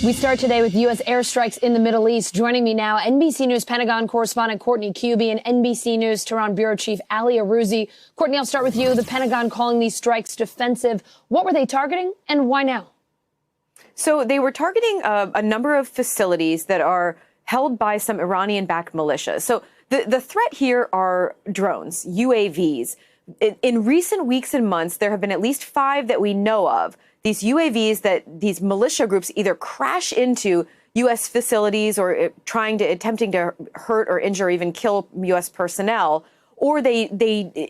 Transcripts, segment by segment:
We start today with U.S. airstrikes in the Middle East. Joining me now, NBC News Pentagon correspondent Courtney Kube and NBC News Tehran bureau chief Ali Arouzi. Courtney, I'll start with you. The Pentagon calling these strikes defensive. What were they targeting and why now? So they were targeting a number of facilities that are held by some Iranian-backed militias. So the threat here are drones, UAVs. In recent weeks and months, there have been at least 5 that we know of. These UAVs that these militia groups either crash into U.S. facilities or attempting to hurt or injure or even kill U.S. personnel, or they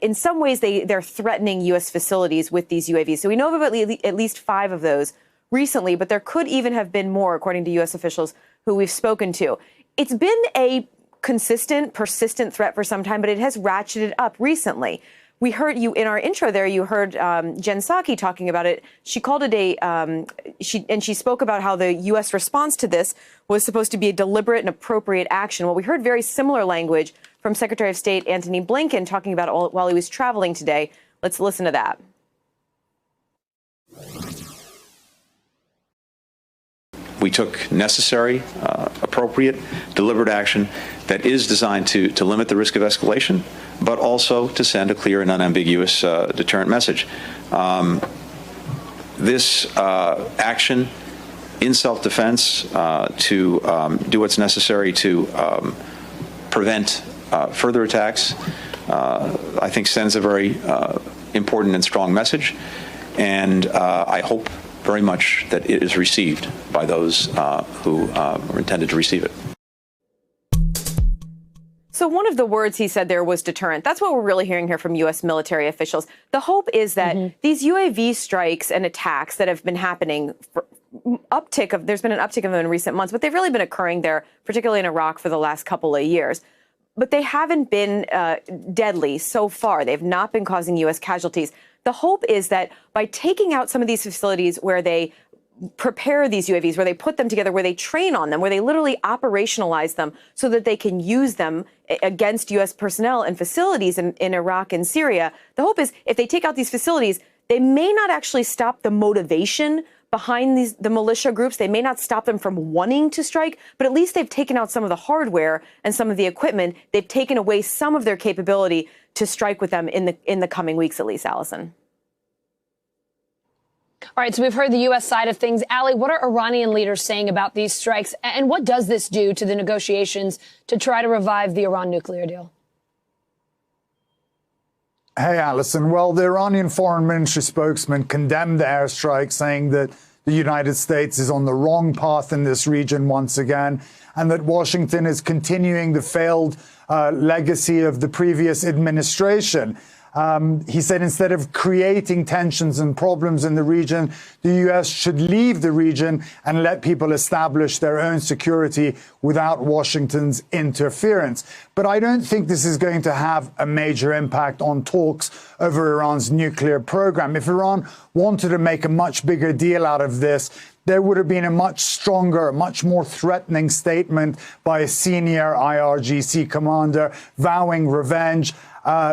in some ways they're threatening U.S. facilities with these UAVs. So we know of at least 5 of those recently, but there could even have been more, according to U.S. officials who we've spoken to. It's been a consistent, persistent threat for some time, but it has ratcheted up recently. We heard you in our intro there. You heard Jen Psaki talking about it. She called it she spoke about how the U.S. response to this was supposed to be a deliberate and appropriate action. Well, we heard very similar language from Secretary of State Antony Blinken talking about it while he was traveling today. Let's listen to that. We took necessary, appropriate, deliberate action that is designed to limit the risk of escalation, but also to send a clear and unambiguous deterrent message. This action in self-defense to do what's necessary to prevent further attacks, I think sends a very important and strong message, and I hope very much that it is received by those who are intended to receive it. So one of the words he said there was deterrent. That's what we're really hearing here from U.S. military officials. The hope is that these UAV strikes and attacks that have been happening, there's been an uptick of them in recent months, but they've really been occurring there, particularly in Iraq, for the last couple of years. But they haven't been deadly so far. They've not been causing U.S. casualties. The hope is that by taking out some of these facilities where they prepare these UAVs, where they put them together, where they train on them, where they literally operationalize them so that they can use them against U.S. personnel and facilities in Iraq and Syria, the hope is if they take out these facilities, they may not actually stop the motivation behind the militia groups. They may not stop them from wanting to strike, but at least they've taken out some of the hardware and some of the equipment. They've taken away some of their capability to strike with them in the coming weeks, at least, Allison. All right, so we've heard the U.S. side of things. Ali, what are Iranian leaders saying about these strikes, and what does this do to the negotiations to try to revive the Iran nuclear deal? Hey, Allison. Well, the Iranian foreign ministry spokesman condemned the airstrike, saying that the United States is on the wrong path in this region once again, and that Washington is continuing the failed legacy of the previous administration. He said instead of creating tensions and problems in the region, the U.S. should leave the region and let people establish their own security without Washington's interference. But I don't think this is going to have a major impact on talks over Iran's nuclear program. If Iran wanted to make a much bigger deal out of this, there would have been a much stronger, much more threatening statement by a senior IRGC commander vowing revenge.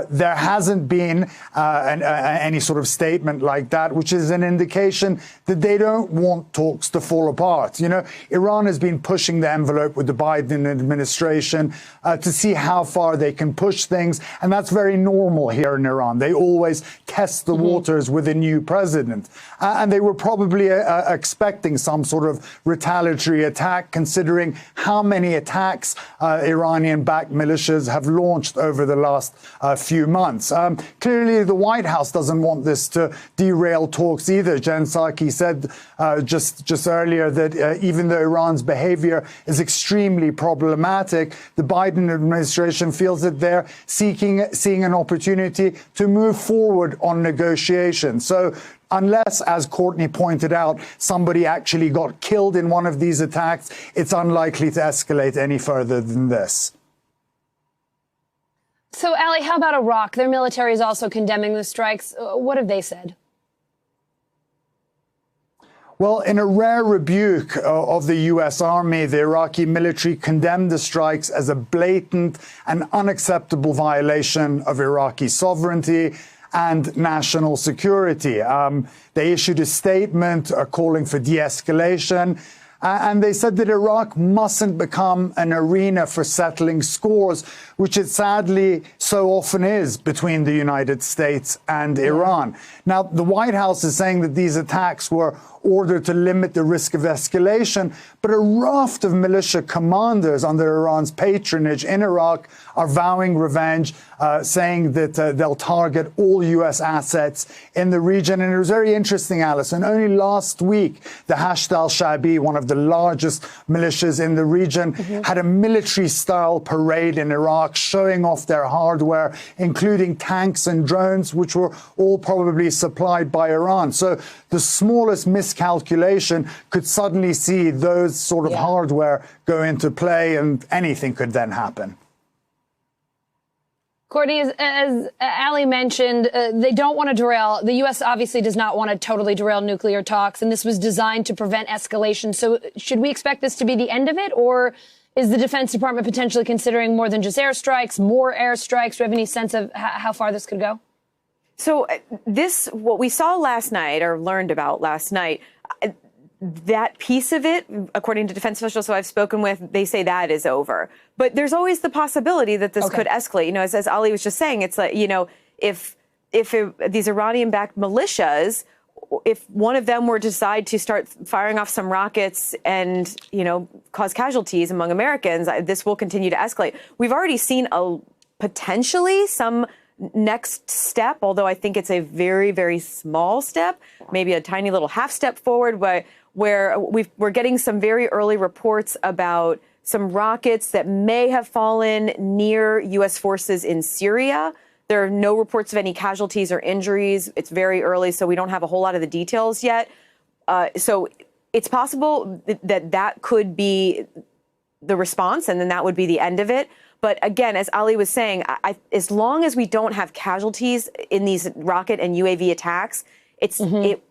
There hasn't been any sort of statement like that, which is an indication that they don't want talks to fall apart. You know, Iran has been pushing the envelope with the Biden administration to see how far they can push things. And that's very normal here in Iran. They always test the waters with a new president. And they were probably expecting some sort of retaliatory attack, considering how many attacks Iranian-backed militias have launched over the last few months. Clearly, the White House doesn't want this to derail talks either. Jen Psaki said just earlier that even though Iran's behavior is extremely problematic, the Biden administration feels that they're seeing an opportunity to move forward on negotiations. So unless, as Courtney pointed out, somebody actually got killed in one of these attacks, it's unlikely to escalate any further than this. So, Ali, how about Iraq? Their military is also condemning the strikes. What have they said? Well, in a rare rebuke of the U.S. Army, the Iraqi military condemned the strikes as a blatant and unacceptable violation of Iraqi sovereignty and national security. They issued a statement calling for de-escalation. And they said that Iraq mustn't become an arena for settling scores, which it sadly so often is between the United States and Iran. Now, the White House is saying that these attacks were ordered to limit the risk of escalation, but a raft of militia commanders under Iran's patronage in Iraq are vowing revenge, saying that they'll target all U.S. assets in the region. And it was very interesting, Alison. Only last week, the Hashd al-Sha'bi, one of the largest militias in the region, had a military-style parade in Iraq showing off their hardware, including tanks and drones, which were all probably supplied by Iran. So the smallest miscalculation could suddenly see those sort of hardware go into play, and anything could then happen. Courtney, as Ali mentioned, they don't want to derail. The U.S. obviously does not want to totally derail nuclear talks, and this was designed to prevent escalation. So should we expect this to be the end of it, or is the Defense Department potentially considering more than just airstrikes, more airstrikes? Do you have any sense of how far this could go? So what we saw last night, or learned about last night, that piece of it, according to defense officials who I've spoken with, they say that is over. But there's always the possibility that this could escalate. You know, as Ali was just saying, it's like, you know, if these Iranian-backed militias, if one of them were to decide to start firing off some rockets and, you know, cause casualties among Americans, this will continue to escalate. We've already seen potentially some next step, although I think it's a very, very small step, maybe a tiny little half step forward, where we're getting some very early reports about some rockets that may have fallen near U.S. forces in Syria. There are no reports of any casualties or injuries. It's very early, so we don't have a whole lot of the details yet. So it's possible that could be the response, and then that would be the end of it. But again, as Ali was saying, as long as we don't have casualties in these rocket and UAV attacks,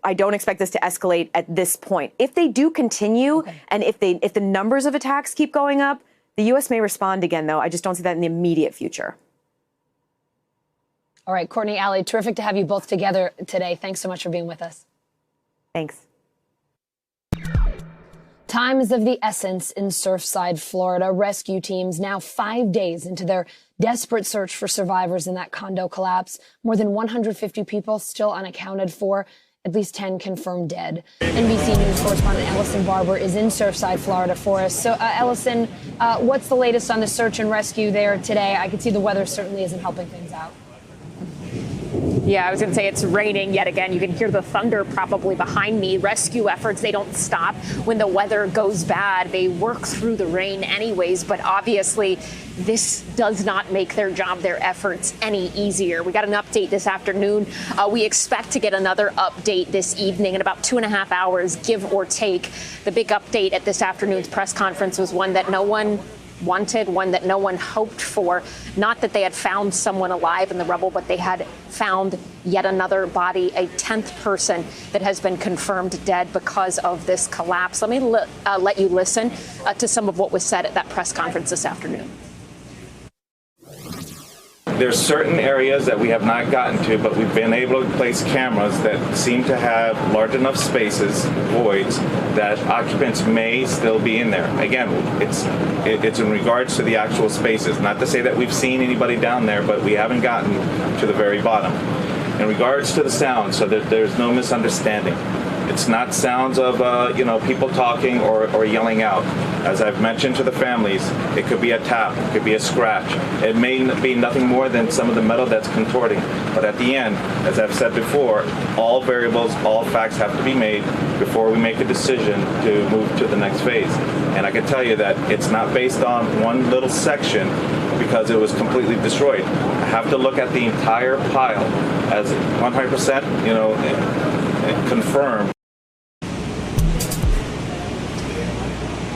I don't expect this to escalate at this point. If they do continue, and if the numbers of attacks keep going up, the U.S. may respond again, though. I just don't see that in the immediate future. All right, Courtney, Ali, terrific to have you both together today. Thanks so much for being with us. Thanks. Time is of the essence in Surfside, Florida. Rescue teams now 5 days into their desperate search for survivors in that condo collapse. More than 150 people still unaccounted for, at least 10 confirmed dead. NBC News correspondent Allison Barber is in Surfside, Florida for us. So, Allison, what's the latest on the search and rescue there today? I can see the weather certainly isn't helping things out. Yeah, I was going to say it's raining yet again. You can hear the thunder probably behind me. Rescue efforts, they don't stop when the weather goes bad. They work through the rain anyways, but obviously this does not make their job, their efforts any easier. We got an update this afternoon. We expect to get another update this evening in about 2.5 hours, give or take. The big update at this afternoon's press conference was one that no one wanted, one that no one hoped for. Not that they had found someone alive in the rubble, but they had found yet another body, a 10th person that has been confirmed dead because of this collapse. Let me let you listen to some of what was said at that press conference this afternoon. There's certain areas that we have not gotten to, but we've been able to place cameras that seem to have large enough spaces, voids, that occupants may still be in there. Again, it's in regards to the actual spaces. Not to say that we've seen anybody down there, but we haven't gotten to the very bottom. In regards to the sound, so that there's no misunderstanding. It's not sounds of people talking or yelling out. As I've mentioned to the families, it could be a tap, it could be a scratch. It may be nothing more than some of the metal that's contorting. But at the end, as I've said before, all variables, all facts have to be made before we make a decision to move to the next phase. And I can tell you that it's not based on one little section because it was completely destroyed. I have to look at the entire pile as 100%, confirmed.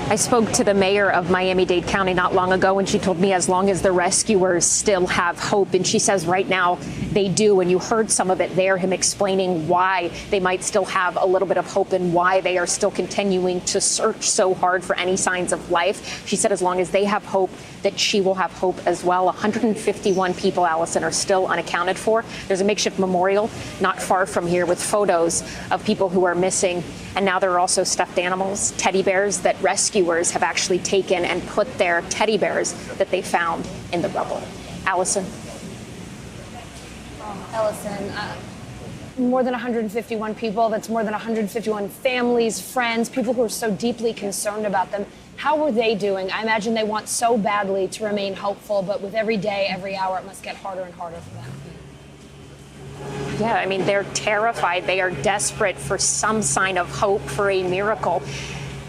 I spoke to the mayor of Miami-Dade County not long ago, and she told me as long as the rescuers still have hope, and she says right now they do. And you heard some of it there, him explaining why they might still have a little bit of hope and why they are still continuing to search so hard for any signs of life. She said as long as they have hope, that she will have hope as well. 151 people, Allison, are still unaccounted for. There's a makeshift memorial not far from here with photos of people who are missing. And now there are also stuffed animals, teddy bears, that rescuers have actually taken and put their teddy bears that they found in the rubble. Allison. Ellison, more than 151 people. That's more than 151 families, friends, people who are so deeply concerned about them. How are they doing? I imagine they want so badly to remain hopeful, but with every day, every hour, it must get harder and harder for them. Yeah, I mean, they're terrified. They are desperate for some sign of hope, for a miracle.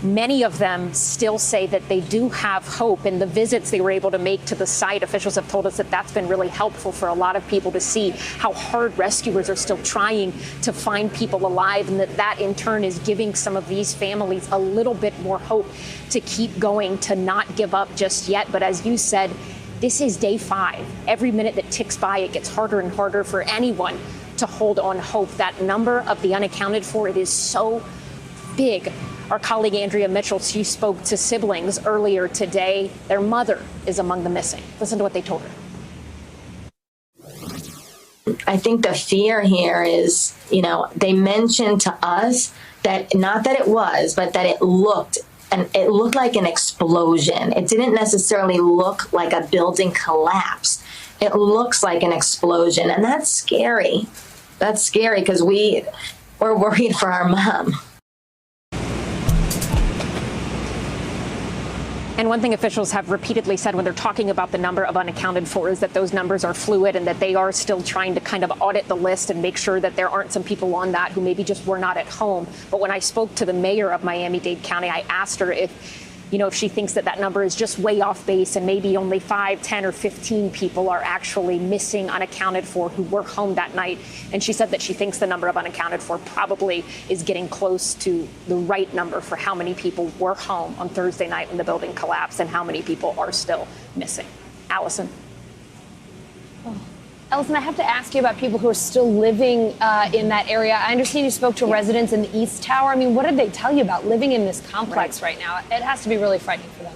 Many of them still say that they do have hope. And the visits they were able to make to the site, officials have told us that that's been really helpful for a lot of people to see how hard rescuers are still trying to find people alive, and that in turn is giving some of these families a little bit more hope to keep going, to not give up just yet. But as you said, this is day 5. Every minute that ticks by, it gets harder and harder for anyone to hold on hope. That number of the unaccounted for, it is so big. Our colleague Andrea Mitchell, she spoke to siblings earlier today. Their mother is among the missing. Listen to what they told her. I think the fear here is, they mentioned to us that not that it was, but that it looked like an explosion. It didn't necessarily look like a building collapse. It looks like an explosion, and that's scary. That's scary because we're worried for our mom. And one thing officials have repeatedly said when they're talking about the number of unaccounted for is that those numbers are fluid and that they are still trying to kind of audit the list and make sure that there aren't some people on that who maybe just were not at home. But when I spoke to the mayor of Miami-Dade County, I asked her if she thinks that number is just way off base and maybe only 5, 10 or 15 people are actually missing, unaccounted for, who were home that night. And she said that she thinks the number of unaccounted for probably is getting close to the right number for how many people were home on Thursday night when the building collapsed and how many people are still missing. Allison. Ellison, I have to ask you about people who are still living in that area. I understand you spoke to residents in the East Tower. I mean, what did they tell you about living in this complex right now? It has to be really frightening for them.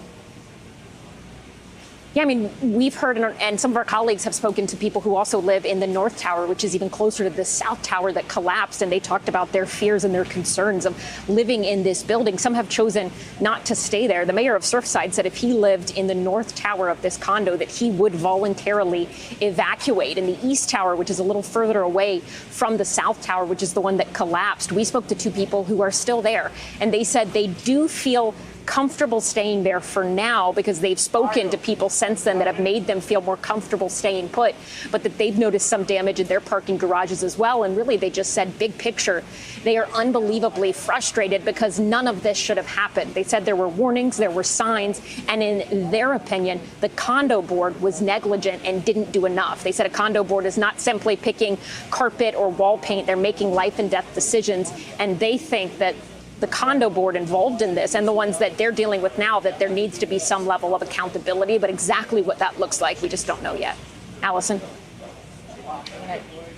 Yeah, I mean, we've heard, and some of our colleagues have spoken to people who also live in the North Tower, which is even closer to the South Tower that collapsed, and they talked about their fears and their concerns of living in this building. Some have chosen not to stay there. The mayor of Surfside said if he lived in the North Tower of this condo, that he would voluntarily evacuate. In the East Tower, which is a little further away from the South Tower, which is the one that collapsed, we spoke to 2 people who are still there, and they said they do feel comfortable staying there for now because they've spoken to people since then that have made them feel more comfortable staying put, but that they've noticed some damage in their parking garages as well. And really, they just said, big picture, they are unbelievably frustrated because none of this should have happened. They said there were warnings, there were signs, and in their opinion, the condo board was negligent and didn't do enough. They said a condo board is not simply picking carpet or wall paint. They're making life and death decisions, and they think that the condo board involved in this and the ones that they're dealing with now, that there needs to be some level of accountability. But exactly what that looks like, we just don't know yet. Allison.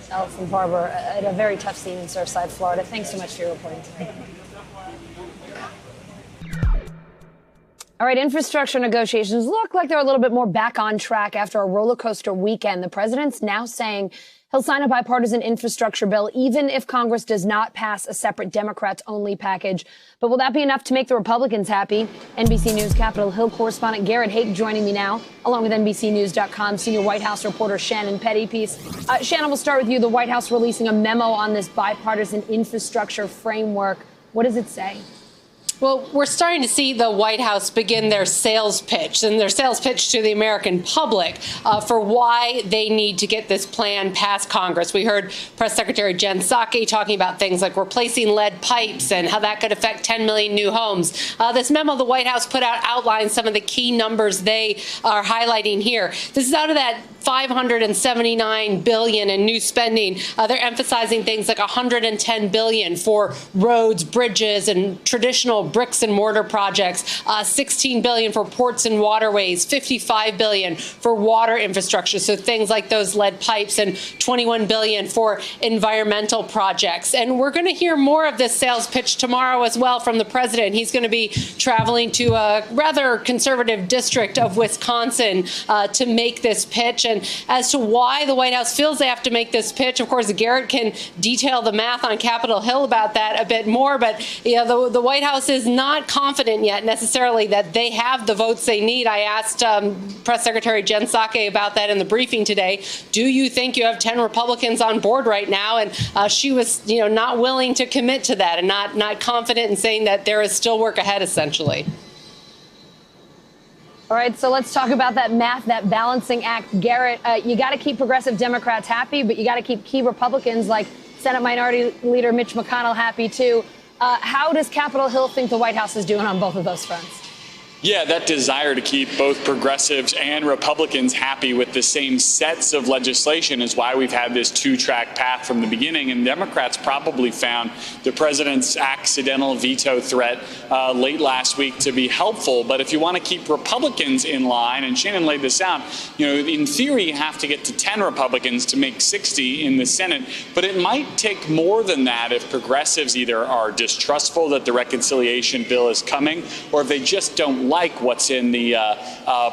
Allison Barber, at a very tough scene in Surfside, Florida. Thanks so much for your reporting today. All right, infrastructure negotiations look like they're a little bit more back on track after a roller coaster weekend. The president's now saying he'll sign a bipartisan infrastructure bill, even if Congress does not pass a separate Democrats-only package. But will that be enough to make the Republicans happy? NBC News Capitol Hill correspondent Garrett Haake joining me now, along with NBCNews.com senior White House reporter Shannon Pettypiece. Shannon, we'll start with you. The White House releasing a memo on this bipartisan infrastructure framework. What does it say? Well, we're starting to see the White House begin their sales pitch to the American public for why they need to get this plan past Congress. We heard Press Secretary Jen Psaki talking about things like replacing lead pipes and how that could affect 10 million new homes. This memo the White House put out outlines some of the key numbers they are highlighting here. This is out of that $579 billion in new spending. They're emphasizing things like $110 billion for roads, bridges, and traditional bricks and mortar projects, $16 billion for ports and waterways, $55 billion for water infrastructure, so things like those lead pipes, and $21 billion for environmental projects. And we're going to hear more of this sales pitch tomorrow as well from the president. He's going to be traveling to a rather conservative district of Wisconsin to make this pitch. question as to why the White House feels they have to make this pitch. Of course, Garrett can detail the math on Capitol Hill about that a bit more, but the White House is not confident yet necessarily that they have the votes they need. I asked Press Secretary Jen Psaki about that in the briefing today. Do you think you have 10 Republicans on board right now? And she was, not willing to commit to that and not confident in saying that there is still work ahead, essentially. All right, so let's talk about that math, that balancing act. Garrett, you got to keep progressive Democrats happy, but you got to keep key Republicans like Senate Minority Leader Mitch McConnell happy, too. How does Capitol Hill think the White House is doing on both of those fronts? Yeah, that desire to keep both progressives and Republicans happy with the same sets of legislation is why we've had this two-track path from the beginning. And Democrats probably found the president's accidental veto threat late last week to be helpful. But if you want to keep Republicans in line, and Shannon laid this out, in theory, you have to get to 10 Republicans to make 60 in the Senate. But it might take more than that if progressives either are distrustful that the reconciliation bill is coming, or if they just don't like what's in the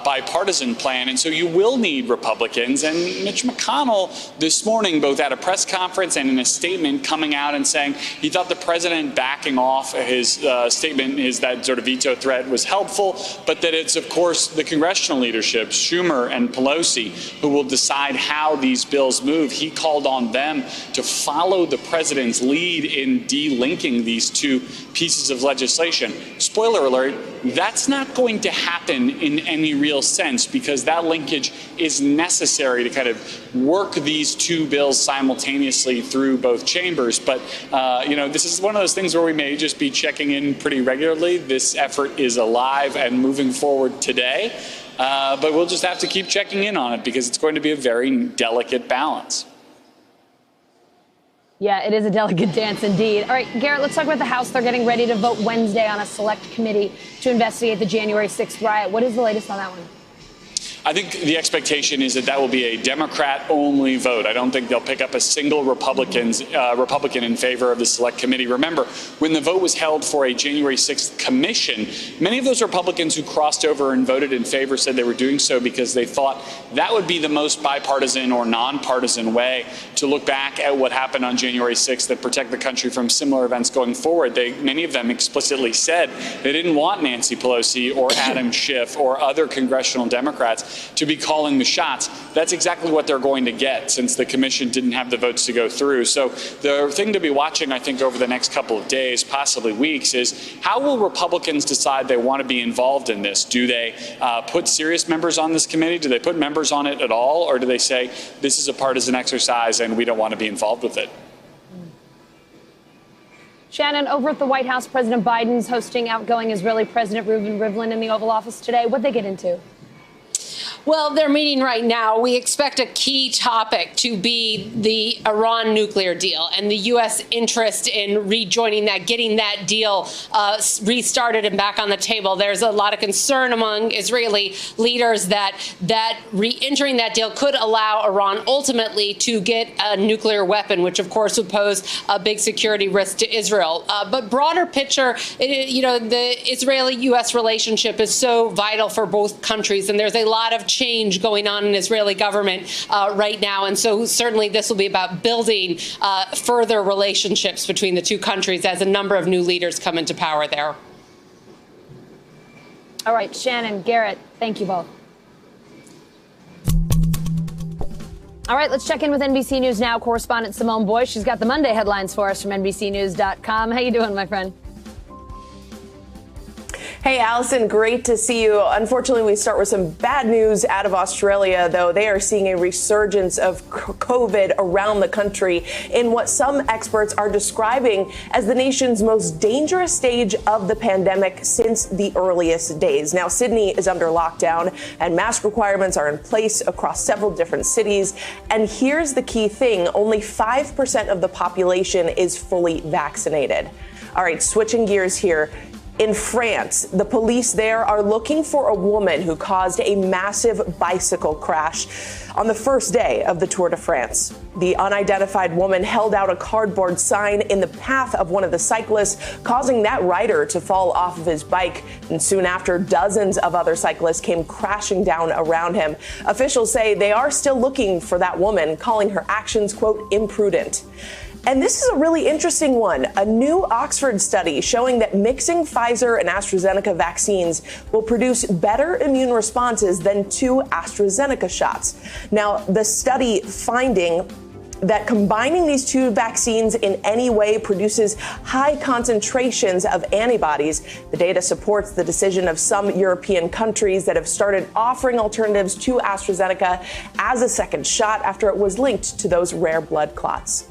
bipartisan plan. And so you will need Republicans. And Mitch McConnell this morning, both at a press conference and in a statement, coming out and saying he thought the president backing off his statement, that sort of veto threat, was helpful, but that it's, of course, the congressional leadership, Schumer and Pelosi, who will decide how these bills move. He called on them to follow the president's lead in delinking these two pieces of legislation. Spoiler alert, that's not going to happen in any real sense, because that linkage is necessary to kind of work these two bills simultaneously through both chambers. But, this is one of those things where we may just be checking in pretty regularly. This effort is alive and moving forward today, but we'll just have to keep checking in on it because it's going to be a very delicate balance. Yeah, it is a delicate dance indeed. All right, Garrett, let's talk about the House. They're getting ready to vote Wednesday on a select committee to investigate the January 6th riot. What is the latest on that one? I think the expectation is that will be a Democrat-only vote. I don't think they'll pick up a single Republican in favor of the Select Committee. Remember, when the vote was held for a January 6th commission, many of those Republicans who crossed over and voted in favor said they were doing so because they thought that would be the most bipartisan or nonpartisan way to look back at what happened on January 6th and protect the country from similar events going forward. Many of them explicitly said they didn't want Nancy Pelosi or Adam Schiff or other congressional Democrats to be calling the shots. That's exactly what they're going to get since the commission didn't have the votes to go through. So the thing to be watching, I think, over the next couple of days, possibly weeks, is how will Republicans decide they want to be involved in this? Do they put serious members on this committee? Do they put members on it at all? Or do they say this is a partisan exercise and we don't want to be involved with it? Shannon, over at the White House, President Biden's hosting outgoing Israeli President Reuven Rivlin in the Oval Office today. What'd they get into? Well, they're meeting right now. We expect a key topic to be the Iran nuclear deal and the U.S. interest in rejoining that, getting that deal restarted and back on the table. There's a lot of concern among Israeli leaders that re-entering that deal could allow Iran ultimately to get a nuclear weapon, which, of course, would pose a big security risk to Israel. But broader picture, the Israeli-U.S. relationship is so vital for both countries, and there's a lot of change going on in Israeli government right now. And so certainly this will be about building further relationships between the two countries as a number of new leaders come into power there. All right, Shannon, Garrett, thank you both. All right, let's check in with NBC News Now correspondent Simone Boyce. She's got the Monday headlines for us from NBCnews.com. How you doing, my friend? Hey, Allison, great to see you. Unfortunately, we start with some bad news out of Australia, though. They are seeing a resurgence of COVID around the country in what some experts are describing as the nation's most dangerous stage of the pandemic since the earliest days. Now, Sydney is under lockdown and mask requirements are in place across several different cities. And here's the key thing. Only 5% of the population is fully vaccinated. All right, switching gears here. In France, the police there are looking for a woman who caused a massive bicycle crash on the first day of the Tour de France. The unidentified woman held out a cardboard sign in the path of one of the cyclists, causing that rider to fall off of his bike. And soon after, dozens of other cyclists came crashing down around him. Officials say they are still looking for that woman, calling her actions, quote, imprudent. And this is a really interesting one. A new Oxford study showing that mixing Pfizer and AstraZeneca vaccines will produce better immune responses than 2 AstraZeneca shots. Now, the study finding that combining these 2 vaccines in any way produces high concentrations of antibodies. The data supports the decision of some European countries that have started offering alternatives to AstraZeneca as a second shot after it was linked to those rare blood clots.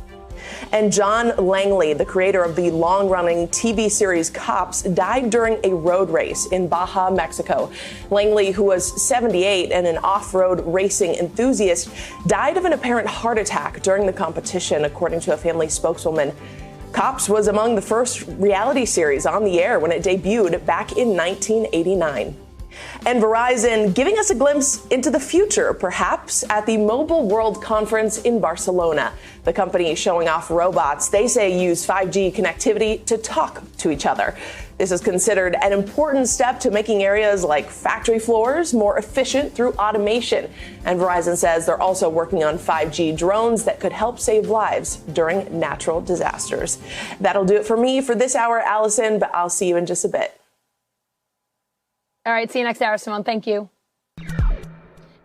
And John Langley, the creator of the long-running TV series Cops, died during a road race in Baja, Mexico. Langley, who was 78 and an off-road racing enthusiast, died of an apparent heart attack during the competition, according to a family spokeswoman. Cops was among the first reality series on the air when it debuted back in 1989. And Verizon giving us a glimpse into the future, perhaps at the Mobile World Conference in Barcelona. The company showing off robots they say use 5G connectivity to talk to each other. This is considered an important step to making areas like factory floors more efficient through automation. And Verizon says they're also working on 5G drones that could help save lives during natural disasters. That'll do it for me for this hour, Allison, but I'll see you in just a bit. All right, see you next hour, Simone. Thank you.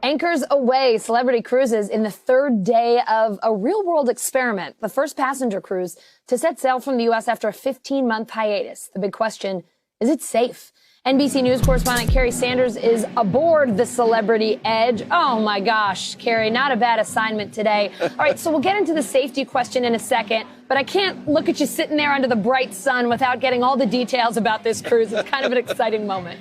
Anchors away celebrity cruises in the 3rd day of a real-world experiment, the first passenger cruise to set sail from the U.S. after a 15-month hiatus. The big question, is it safe? NBC News correspondent Carrie Sanders is aboard the Celebrity Edge. Oh, my gosh, Carrie, not a bad assignment today. All right, so we'll get into the safety question in a second, but I can't look at you sitting there under the bright sun without getting all the details about this cruise. It's kind of an exciting moment.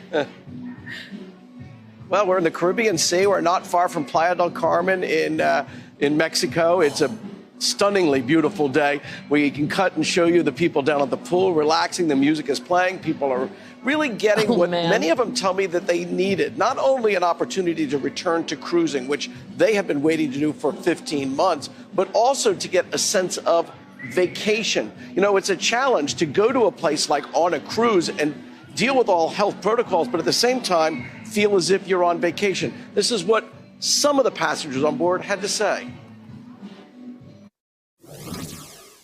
Well, we're in the Caribbean Sea. We're not far from Playa del Carmen in Mexico. It's a stunningly beautiful day. We can cut and show you the people down at the pool relaxing. The music is playing. People are really getting many of them tell me that they needed. Not only an opportunity to return to cruising, which they have been waiting to do for 15 months, but also to get a sense of vacation. You know, it's a challenge to go to a place like on a cruise and deal with all health protocols, but at the same time, feel as if you're on vacation. This is what some of the passengers on board had to say.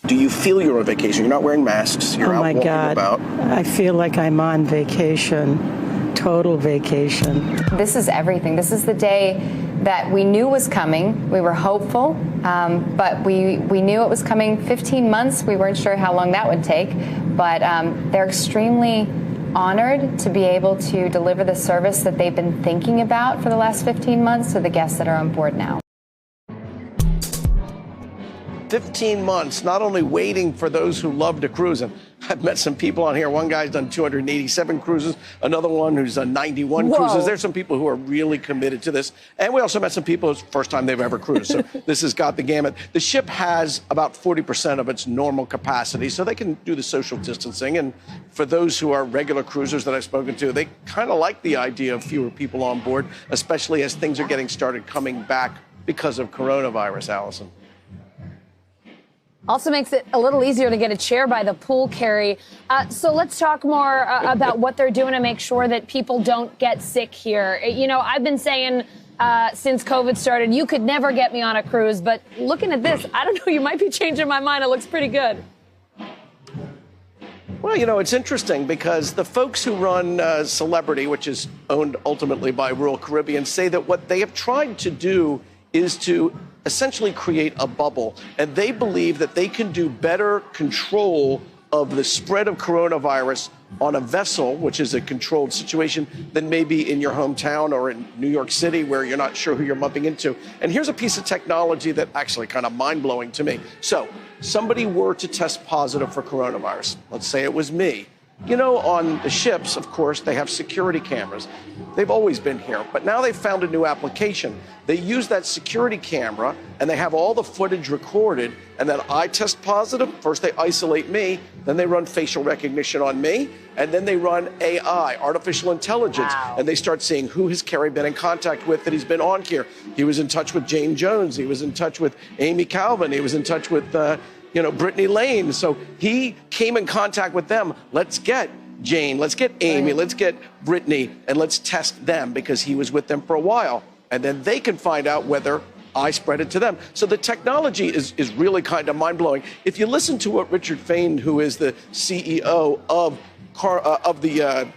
Do you feel you're on vacation? You're not wearing masks. You're out walking about. I feel like I'm on vacation, total vacation. This is everything. This is the day that we knew was coming. We were hopeful, but we knew it was coming 15 months. We weren't sure how long that would take, but they're extremely honored to be able to deliver the service that they've been thinking about for the last 15 months to the guests that are on board now. 15 months, not only waiting for those who love to cruise. And I've met some people on here. One guy's done 287 cruises, another one who's done 91 cruises. There's some people who are really committed to this. And we also met some people who's first time they've ever cruised. So this has got the gamut. The ship has about 40% of its normal capacity, so they can do the social distancing. And for those who are regular cruisers that I've spoken to, they kind of like the idea of fewer people on board, especially as things are getting started coming back because of coronavirus, Allison. Also makes it a little easier to get a chair by the pool, Carrie. So let's talk more about what they're doing to make sure that people don't get sick here. You know, I've been saying since COVID started, you could never get me on a cruise. But looking at this, I don't know, you might be changing my mind. It looks pretty good. Well, you know, it's interesting because the folks who run Celebrity, which is owned ultimately by Royal Caribbean, say that what they have tried to do is to essentially create a bubble. And they believe that they can do better control of the spread of coronavirus on a vessel, which is a controlled situation, than maybe in your hometown or in New York City where you're not sure who you're bumping into. And here's a piece of technology that actually kind of mind-blowing to me. So somebody were to test positive for coronavirus. Let's say it was me. You know, on the ships, of course, they have security cameras. They've always been here, but now they've found a new application. They use that security camera, and they have all the footage recorded, and then I test positive. First, they isolate me, then they run facial recognition on me, and then they run AI, artificial intelligence, and they start seeing who has Kerry been in contact with that he's been on here. He was in touch with Jane Jones. He was in touch with Amy Calvin. He was in touch with Brittany Lane. So he came in contact with them. Let's get Jane, let's get Amy, let's get Brittany, and let's test them because he was with them for a while. And then they can find out whether I spread it to them. So the technology is really kind of mind-blowing. If you listen to what Richard Fain, who is the CEO of the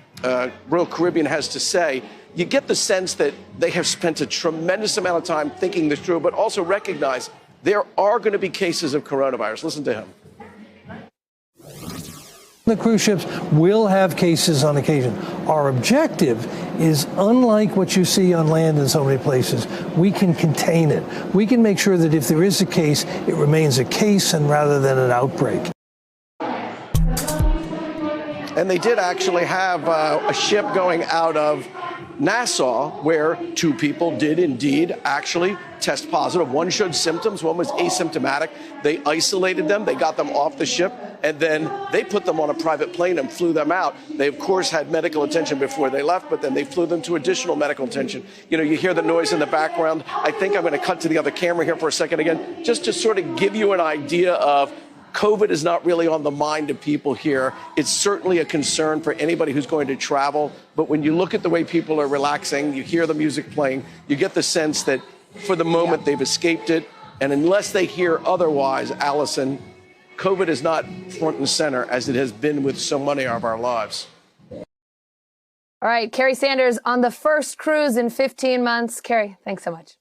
Royal Caribbean, has to say, you get the sense that they have spent a tremendous amount of time thinking this through, but also recognize there are going to be cases of coronavirus. Listen to him. The cruise ships will have cases on occasion. Our objective is, unlike what you see on land in so many places, we can contain it. We can make sure that if there is a case, it remains a case and rather than an outbreak. And they did actually have a ship going out of Nassau where 2 people did indeed actually test positive. One showed symptoms, one was asymptomatic. They isolated them, they got them off the ship, and then they put them on a private plane and flew them out. They, of course, had medical attention before they left, but then they flew them to additional medical attention. You know, you hear the noise in the background. I think I'm going to cut to the other camera here for a second again, just to sort of give you an idea of COVID is not really on the mind of people here. It's certainly a concern for anybody who's going to travel. But when you look at the way people are relaxing, you hear the music playing, you get the sense that for the moment they've escaped it. And unless they hear otherwise, Allison, COVID is not front and center as it has been with so many of our lives. All right, Kerry Sanders on the first cruise in 15 months. Kerry, thanks so much.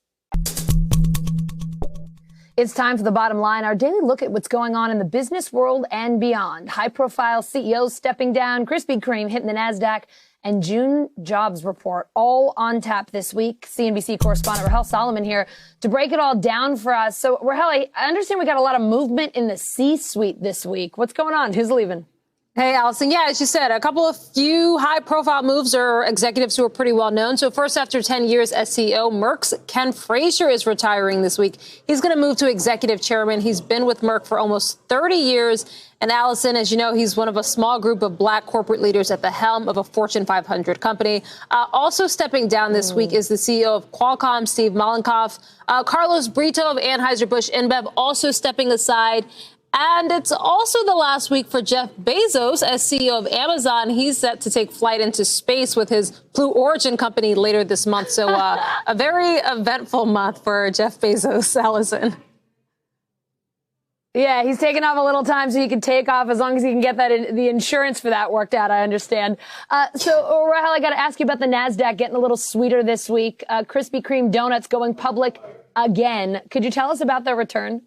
It's time for the bottom line, our daily look at what's going on in the business world and beyond. High-profile CEOs stepping down, Krispy Kreme hitting the NASDAQ, and June jobs report all on tap this week. CNBC correspondent Rahel Solomon here to break it all down for us. So, Rahel, I understand we got a lot of movement in the C-suite this week. What's going on? Who's leaving? Hey, Allison. Yeah, as you said, a couple of few high-profile moves or executives who are pretty well known. So first, after 10 years as CEO, Merck's Ken Frazier is retiring this week. He's going to move to executive chairman. He's been with Merck for almost 30 years. And Allison, as you know, he's one of a small group of black corporate leaders at the helm of a Fortune 500 company. Also stepping down this week is the CEO of Qualcomm, Steve Mollenkopf. Carlos Brito of Anheuser-Busch InBev also stepping aside. And it's also the last week for Jeff Bezos as CEO of Amazon. He's set to take flight into space with his Blue Origin company later this month. So a very eventful month for Jeff Bezos, Allison. Yeah, he's taking off a little time so he can take off as long as he can get the insurance for that worked out, I understand. So, Rahel, I got to ask you about the NASDAQ getting a little sweeter this week. Krispy Kreme donuts going public again. Could you tell us about their return?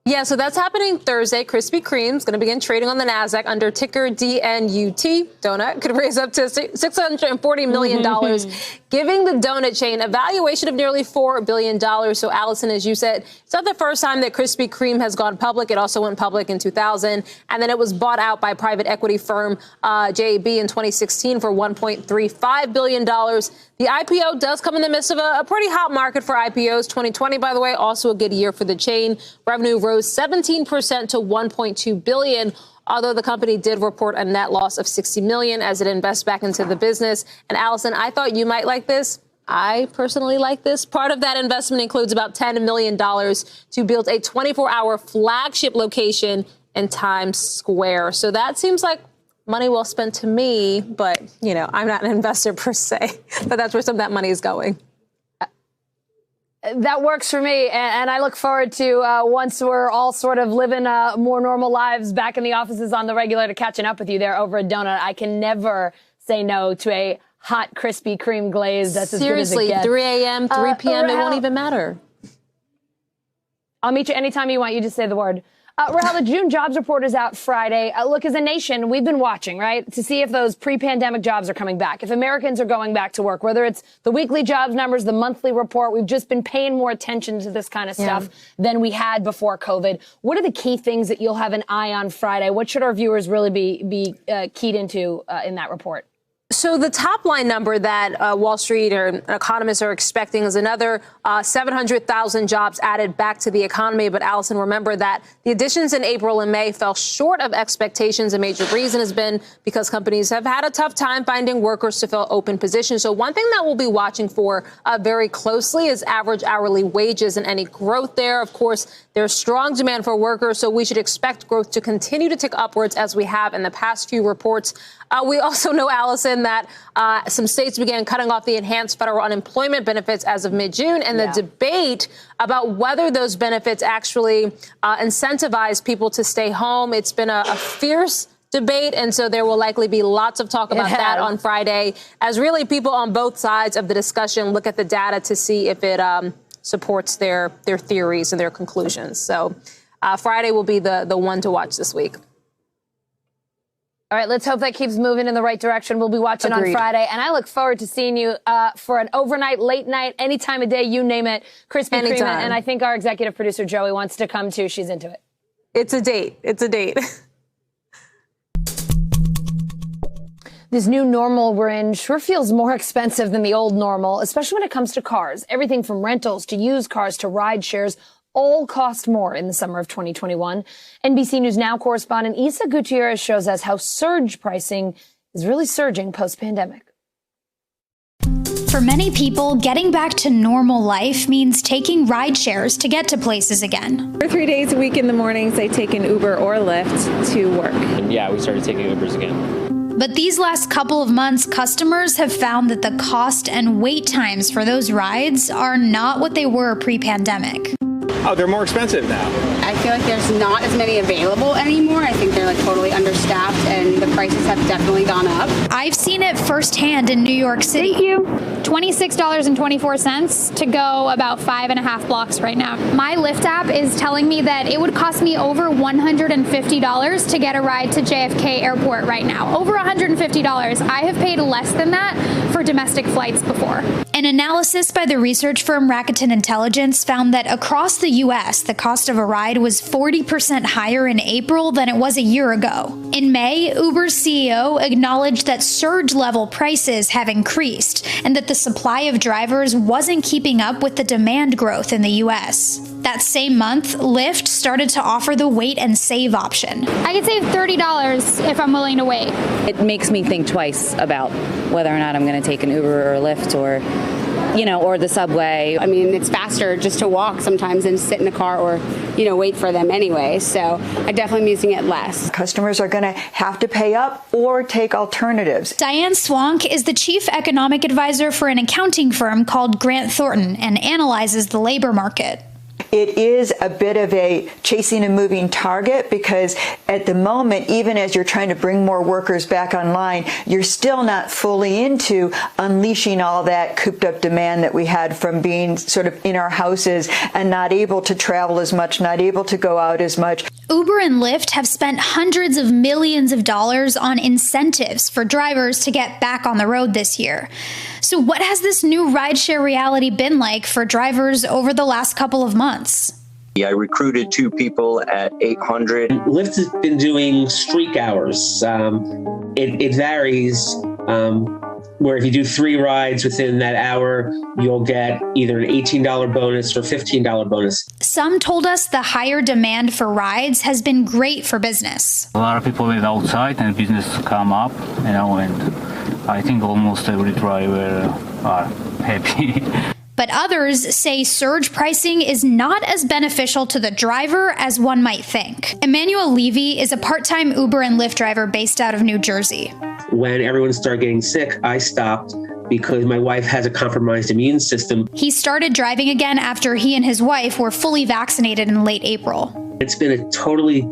Yeah, so that's happening Thursday. Krispy Kreme is going to begin trading on the NASDAQ under ticker DNUT. Donut could raise up to $640 million, giving the donut chain a valuation of nearly $4 billion. So, Allison, as you said, it's not the first time that Krispy Kreme has gone public. It also went public in 2000, and then it was bought out by private equity firm JAB in 2016 for $1.35 billion. The IPO does come in the midst of a pretty hot market for IPOs. 2020, by the way, also a good year for the chain. Revenue rose 17% to $1.2 billion, although the company did report a net loss of $60 million as it invests back into the business. And Allison, I thought you might like this. I personally like this. Part of that investment includes about $10 million to build a 24-hour flagship location in Times Square. So that seems like money well spent to me, but, you know, I'm not an investor per se, but that's where some of that money is going. That works for me, and I look forward to, once we're all sort of living more normal lives back in the offices on the regular, to catching up with you there over a donut. I can never say no to a hot Krispy Kreme glaze. That's as good as it gets. 3 a.m., 3 p.m., it won't even matter. I'll meet you anytime you want. You just say the word. Rahel, the June jobs report is out Friday. Look, as a nation, we've been watching, right, to see if those pre-pandemic jobs are coming back, if Americans are going back to work, whether it's the weekly jobs numbers, the monthly report. We've just been paying more attention to this kind of stuff than we had before COVID. What are the key things that you'll have an eye on Friday? What should our viewers really be keyed into in that report? So the top line number that Wall Street or economists are expecting is another 700,000 jobs added back to the economy. But Allison, remember that the additions in April and May fell short of expectations. A major reason has been because companies have had a tough time finding workers to fill open positions. So one thing that we'll be watching for very closely is average hourly wages and any growth there. Of course, there's strong demand for workers, so we should expect growth to continue to tick upwards as we have in the past few reports. We also know, Allison, that some states began cutting off the enhanced federal unemployment benefits as of mid-June, and the debate about whether those benefits actually incentivize people to stay home. It's been a fierce debate, and so there will likely be lots of talk about that on Friday, as really people on both sides of the discussion look at the data to see if it supports their theories and their conclusions. So Friday will be the one to watch this week. All right, let's hope that keeps moving in the right direction. We'll be watching on Friday, and I look forward to seeing you for an overnight, late night, any time of day, you name it, Krispy Kreme. And I think our executive producer, Joey, wants to come too. She's into it. It's a date. It's a date. This new normal we're in sure feels more expensive than the old normal, especially when it comes to cars. Everything from rentals to used cars to ride shares all cost more in the summer of 2021. NBC News Now correspondent Isa Gutierrez shows us how surge pricing is really surging post-pandemic. For many people, getting back to normal life means taking ride shares to get to places again. For 3 days a week in the mornings, I take an Uber or Lyft to work. And yeah, we started taking Ubers again. But these last couple of months, customers have found that the cost and wait times for those rides are not what they were pre-pandemic. Oh, they're more expensive now. I feel like there's not as many available anymore. I think they're like totally understaffed and the prices have definitely gone up. I've seen it firsthand in New York City. Thank you. $26.24 to go about 5.5 blocks right now. My Lyft app is telling me that it would cost me over $150 to get a ride to JFK Airport right now. Over $150. I have paid less than that for domestic flights before. An analysis by the research firm Rakuten Intelligence found that across the U.S., the cost of a ride was 40% higher in April than it was a year ago. In May, Uber's CEO acknowledged that surge-level prices have increased and that the supply of drivers wasn't keeping up with the demand growth in the U.S. That same month, Lyft started to offer the wait and save option. I could save $30 if I'm willing to wait. It makes me think twice about whether or not I'm going to take an Uber or a Lyft or the subway. I mean, it's faster just to walk sometimes than sit in a car or, wait for them anyway. So I definitely am using it less. Customers are going to have to pay up or take alternatives. Diane Swank is the chief economic advisor for an accounting firm called Grant Thornton and analyzes the labor market. It is a bit of a chasing a moving target because at the moment, even as you're trying to bring more workers back online, you're still not fully into unleashing all that cooped up demand that we had from being sort of in our houses and not able to travel as much, not able to go out as much. Uber and Lyft have spent hundreds of millions of dollars on incentives for drivers to get back on the road this year. So what has this new rideshare reality been like for drivers over the last couple of months? I recruited 2 people at $800. Lyft has been doing streak hours. It varies. Where if you do 3 rides within that hour, you'll get either an $18 bonus or $15 bonus. Some told us the higher demand for rides has been great for business. A lot of people live outside and business come up, and I think almost every driver are happy. But others say surge pricing is not as beneficial to the driver as one might think. Emmanuel Levy is a part-time Uber and Lyft driver based out of New Jersey. When everyone started getting sick, I stopped because my wife has a compromised immune system. He started driving again after he and his wife were fully vaccinated in late April. It's been a totally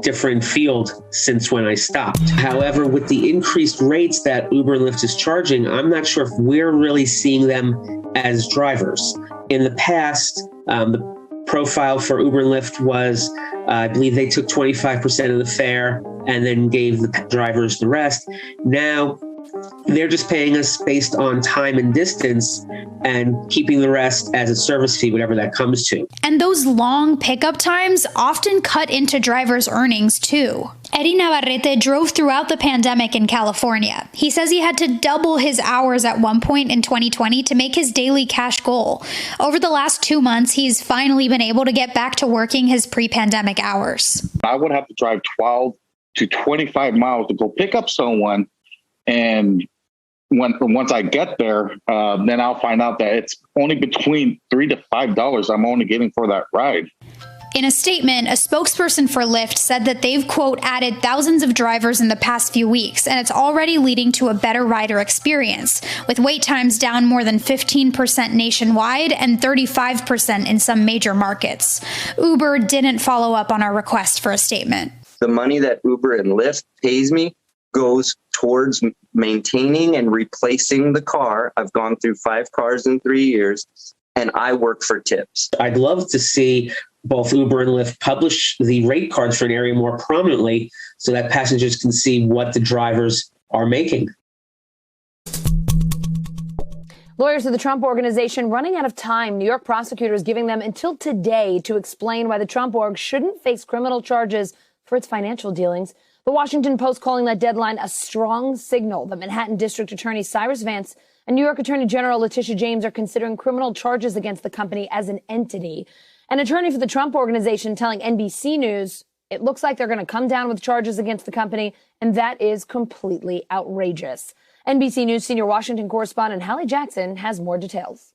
different field since when I stopped. However, with the increased rates that Uber and Lyft is charging, I'm not sure if we're really seeing them as drivers. In the past, the profile for Uber and Lyft was I believe they took 25% of the fare and then gave the drivers the rest. Now they're just paying us based on time and distance and keeping the rest as a service fee, whatever that comes to. And those long pickup times often cut into drivers' earnings too. Eddie Navarrete drove throughout the pandemic in California. He says he had to double his hours at one point in 2020 to make his daily cash goal. Over the last 2 months, he's finally been able to get back to working his pre-pandemic hours. I would have to drive 12 to 25 miles to go pick up someone. And once I get there, then I'll find out that it's only between $3 to $5 I'm only getting for that ride. In a statement, a spokesperson for Lyft said that they've, quote, added thousands of drivers in the past few weeks, and it's already leading to a better rider experience, with wait times down more than 15% nationwide and 35% in some major markets. Uber didn't follow up on our request for a statement. The money that Uber and Lyft pays me goes towards maintaining and replacing the car. I've gone through 5 cars in 3 years, and I work for tips. I'd love to see both Uber and Lyft publish the rate cards for an area more prominently so that passengers can see what the drivers are making. Lawyers of the Trump Organization running out of time. New York prosecutors giving them until today to explain why the Trump org shouldn't face criminal charges for its financial dealings. The Washington Post calling that deadline a strong signal that Manhattan District Attorney Cyrus Vance and New York Attorney General Letitia James are considering criminal charges against the company as an entity. An attorney for the Trump Organization telling NBC News it looks like they're going to come down with charges against the company, and that is completely outrageous. NBC News senior Washington correspondent Hallie Jackson has more details.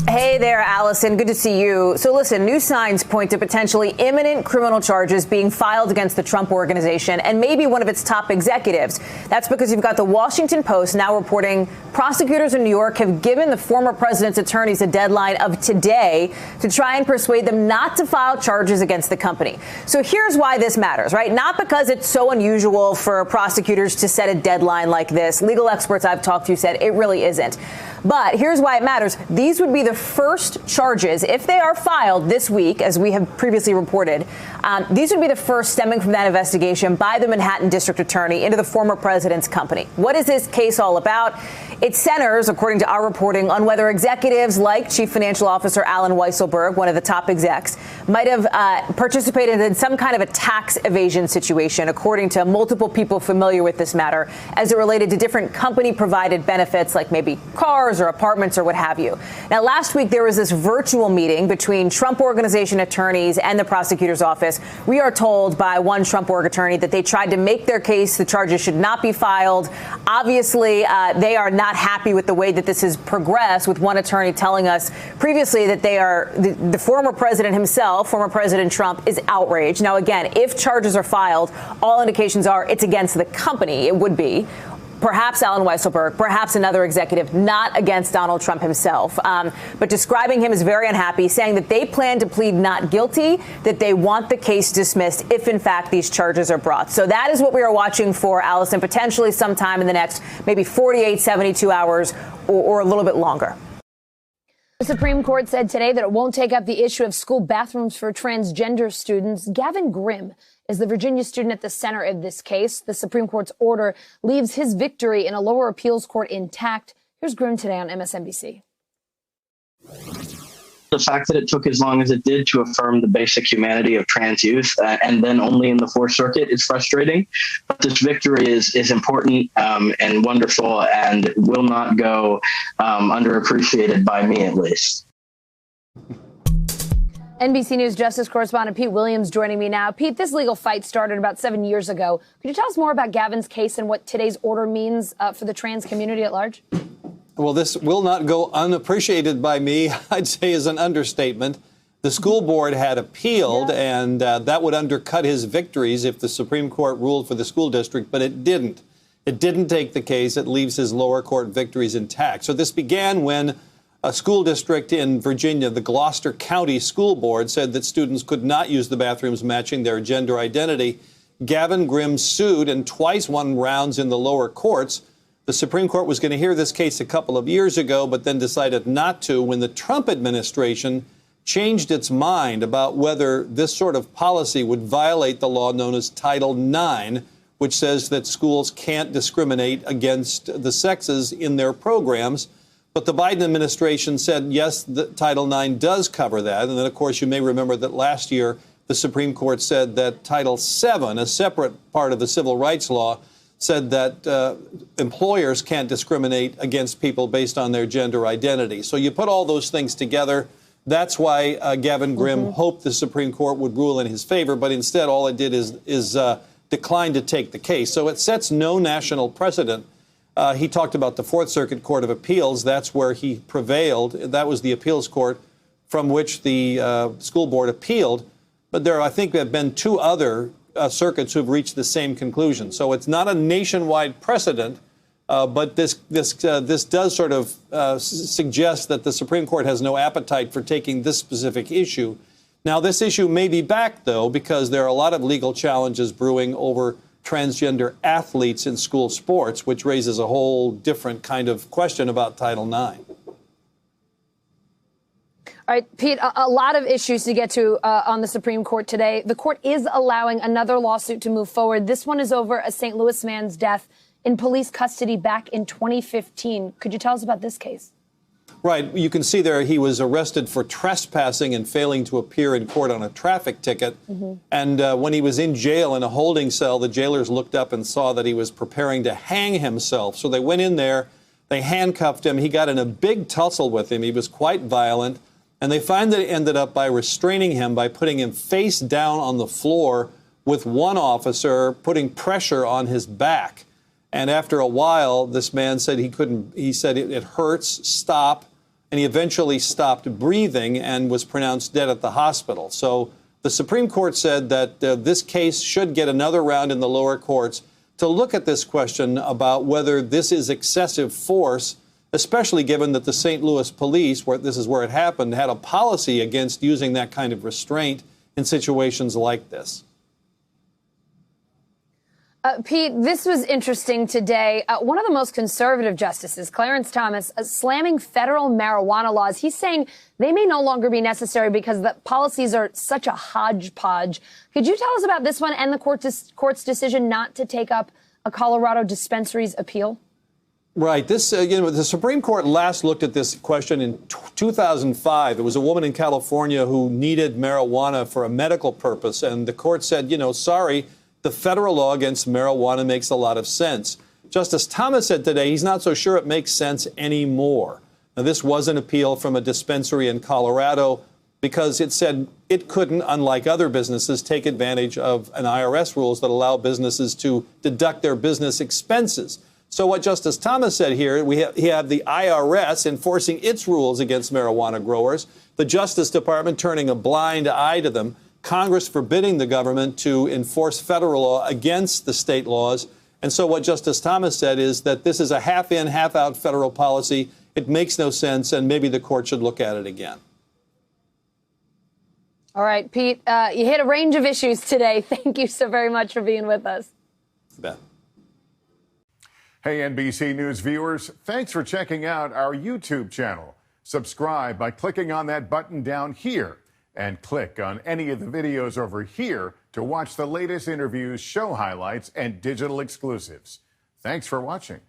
Hey there, Allison. Good to see you. So listen, new signs point to potentially imminent criminal charges being filed against the Trump Organization and maybe one of its top executives. That's because you've got the Washington Post now reporting prosecutors in New York have given the former president's attorneys a deadline of today to try and persuade them not to file charges against the company. So here's why this matters, right? Not because it's so unusual for prosecutors to set a deadline like this. Legal experts I've talked to said it really isn't. But here's why it matters. These would be the first charges, if they are filed this week, as we have previously reported. These would be the first stemming from that investigation by the Manhattan District Attorney into the former president's company. What is this case all about? It centers, according to our reporting, on whether executives like Chief Financial Officer Alan Weisselberg, one of the top execs, might have participated in some kind of a tax evasion situation, according to multiple people familiar with this matter, as it related to different company-provided benefits like maybe cars or apartments or what have you. Now, last week, there was this virtual meeting between Trump Organization attorneys and the prosecutor's office. We are told by one Trump Org attorney that they tried to make their case. The charges should not be filed. Obviously, they are not happy with the way that this has progressed, with one attorney telling us previously that they are the former president himself, former President Trump, is outraged. Now, again, if charges are filed, all indications are it's against the company. It would be. Perhaps Alan Weisselberg, perhaps another executive, not against Donald Trump himself, but describing him as very unhappy, saying that they plan to plead not guilty, that they want the case dismissed if, in fact, these charges are brought. So that is what we are watching for, Allison, potentially sometime in the next maybe 48, 72 hours or a little bit longer. The Supreme Court said today that it won't take up the issue of school bathrooms for transgender students. Gavin Grimm is the Virginia student at the center of this case. The Supreme Court's order leaves his victory in a lower appeals court intact. Here's Grimm today on MSNBC. The fact that it took as long as it did to affirm the basic humanity of trans youth, and then only in the Fourth Circuit, is frustrating. But this victory is important and wonderful, and will not go underappreciated by me, at least. NBC News Justice correspondent Pete Williams joining me now. Pete, this legal fight started about 7 years ago. Could you tell us more about Gavin's case and what today's order means for the trans community at large? Well, this will not go unappreciated by me, I'd say, is an understatement. The school board had appealed, and that would undercut his victories if the Supreme Court ruled for the school district, but it didn't. It didn't take the case. It leaves his lower court victories intact. So this began when a school district in Virginia, the Gloucester County School Board, said that students could not use the bathrooms matching their gender identity. Gavin Grimm sued and twice won rounds in the lower courts. The Supreme Court was going to hear this case a couple of years ago, but then decided not to when the Trump administration changed its mind about whether this sort of policy would violate the law known as Title IX, which says that schools can't discriminate against the sexes in their programs. But the Biden administration said, yes, the Title IX does cover that. And then, of course, you may remember that last year, the Supreme Court said that Title VII, a separate part of the civil rights law, said that employers can't discriminate against people based on their gender identity. So you put all those things together. That's why Gavin Grimm hoped the Supreme Court would rule in his favor. But instead, all it did is decline to take the case. So it sets no national precedent. He talked about the Fourth Circuit Court of Appeals. That's where he prevailed. That was the appeals court from which the school board appealed. But there, I think, have been two other circuits who have reached the same conclusion. So it's not a nationwide precedent, but this does sort of suggest that the Supreme Court has no appetite for taking this specific issue. Now, this issue may be back, though, because there are a lot of legal challenges brewing over transgender athletes in school sports, which raises a whole different kind of question about Title IX. All right, Pete, a lot of issues to get to on the Supreme Court today. The court is allowing another lawsuit to move forward. This one is over a St. Louis man's death in police custody back in 2015. Could you tell us about this case? Right. You can see there he was arrested for trespassing and failing to appear in court on a traffic ticket. And when he was in jail in a holding cell, the jailers looked up and saw that he was preparing to hang himself. So they went in there, they handcuffed him. He got in a big tussle with him. He was quite violent. And they finally ended up by restraining him by putting him face down on the floor with one officer putting pressure on his back. And after a while, this man said he couldn't, he said it hurts, stop. And he eventually stopped breathing and was pronounced dead at the hospital. So the Supreme Court said that this case should get another round in the lower courts to look at this question about whether this is excessive force, especially given that the St. Louis police, where this is where it happened, had a policy against using that kind of restraint in situations like this. Pete, this was interesting today. One of the most conservative justices, Clarence Thomas, slamming federal marijuana laws. He's saying they may no longer be necessary because the policies are such a hodgepodge. Could you tell us about this one and the court's decision not to take up a Colorado dispensary's appeal? Right. This, the Supreme Court last looked at this question in 2005. There was a woman in California who needed marijuana for a medical purpose, and the court said, sorry, the federal law against marijuana makes a lot of sense. Justice Thomas said today he's not so sure it makes sense anymore. Now, this was an appeal from a dispensary in Colorado because it said it couldn't, unlike other businesses, take advantage of an IRS rules that allow businesses to deduct their business expenses. So what Justice Thomas said here, we have the IRS enforcing its rules against marijuana growers, the Justice Department turning a blind eye to them, Congress forbidding the government to enforce federal law against the state laws. And so what Justice Thomas said is that this is a half-in, half-out federal policy. It makes no sense, and maybe the court should look at it again. All right, Pete, you hit a range of issues today. Thank you so very much for being with us. You bet. Hey, NBC News viewers, thanks for checking out our YouTube channel. Subscribe by clicking on that button down here and click on any of the videos over here to watch the latest interviews, show highlights, and digital exclusives. Thanks for watching.